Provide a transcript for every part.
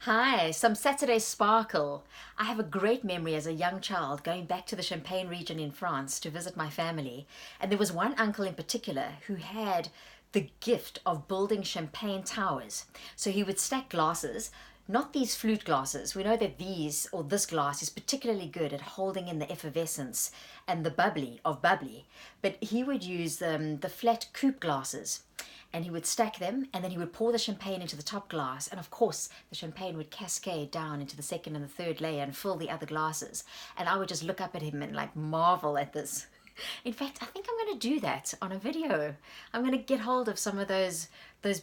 Hi, some Saturday sparkle. I have a great memory as a young child going back to the Champagne region in France to visit my family. And there was one uncle in particular who had the gift of building champagne towers. So he would stack glasses, not these flute glasses. We know that these or this glass is particularly good at holding in the effervescence and the bubbly of bubbly. But he would use the flat coupe glasses, and he would stack them, and then he would pour the champagne into the top glass, and of course the champagne would cascade down into the second and the third layer and fill the other glasses. And I would just look up at him and like marvel at this. In fact, I think I'm going to do that on a video. I'm going to get hold of some of those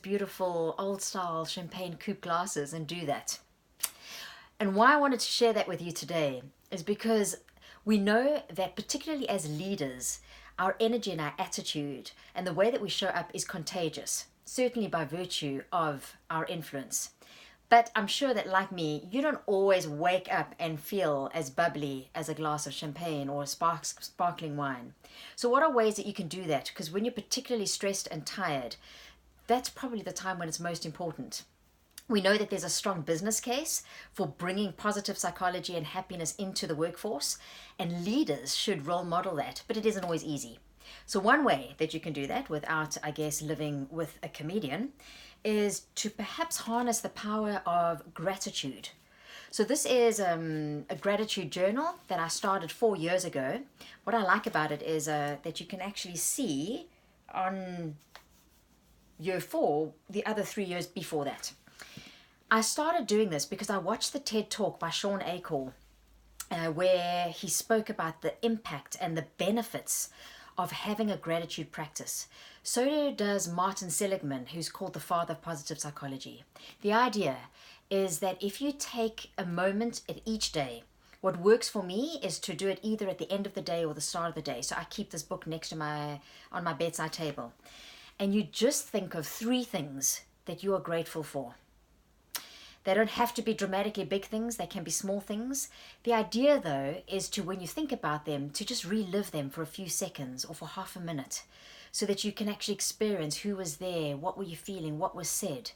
beautiful old style champagne coupe glasses and do that. And why I wanted to share that with you today is because we know that particularly as leaders, our energy and our attitude and the way that we show up is contagious, certainly by virtue of our influence. But I'm sure that, like me, you don't always wake up and feel as bubbly as a glass of champagne or a sparkling wine. So what are ways that you can do that? Because when you're particularly stressed and tired, that's probably the time when it's most important. We know that there's a strong business case for bringing positive psychology and happiness into the workforce, and leaders should role model that, but it isn't always easy. So one way that you can do that without, I guess, living with a comedian is to perhaps harness the power of gratitude. So this is a gratitude journal that I started 4 years ago. What I like about it is that you can actually see on year 4 the other 3 years before that. I started doing this because I watched the TED Talk by Sean Acor, where he spoke about the impact and the benefits of having a gratitude practice. So does Martin Seligman, who's called the father of positive psychology. The idea is that if you take a moment at each day, what works for me is to do it either at the end of the day or the start of the day. So I keep this book next to on my bedside table. And you just think of 3 things that you are grateful for. They don't have to be dramatically big things. They can be small things. The idea, though, is to, when you think about them, to just relive them for a few seconds or for half a minute so that you can actually experience who was there, what were you feeling, what was said.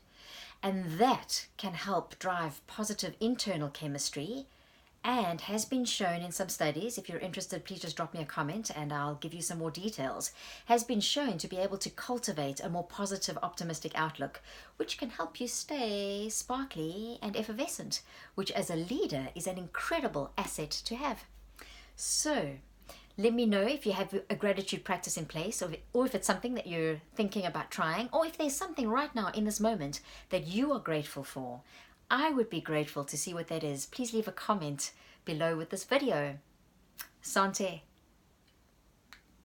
And that can help drive positive internal chemistry, and has been shown in some studies. If you're interested, please just drop me a comment and I'll give you some more details. Has been shown to be able to cultivate a more positive, optimistic outlook, which can help you stay sparkly and effervescent, which as a leader is an incredible asset to have. So let me know if you have a gratitude practice in place, or if it's something that you're thinking about trying, or if there's something right now in this moment that you are grateful for. I would be grateful to see what that is. Please leave a comment below with this video. Sante.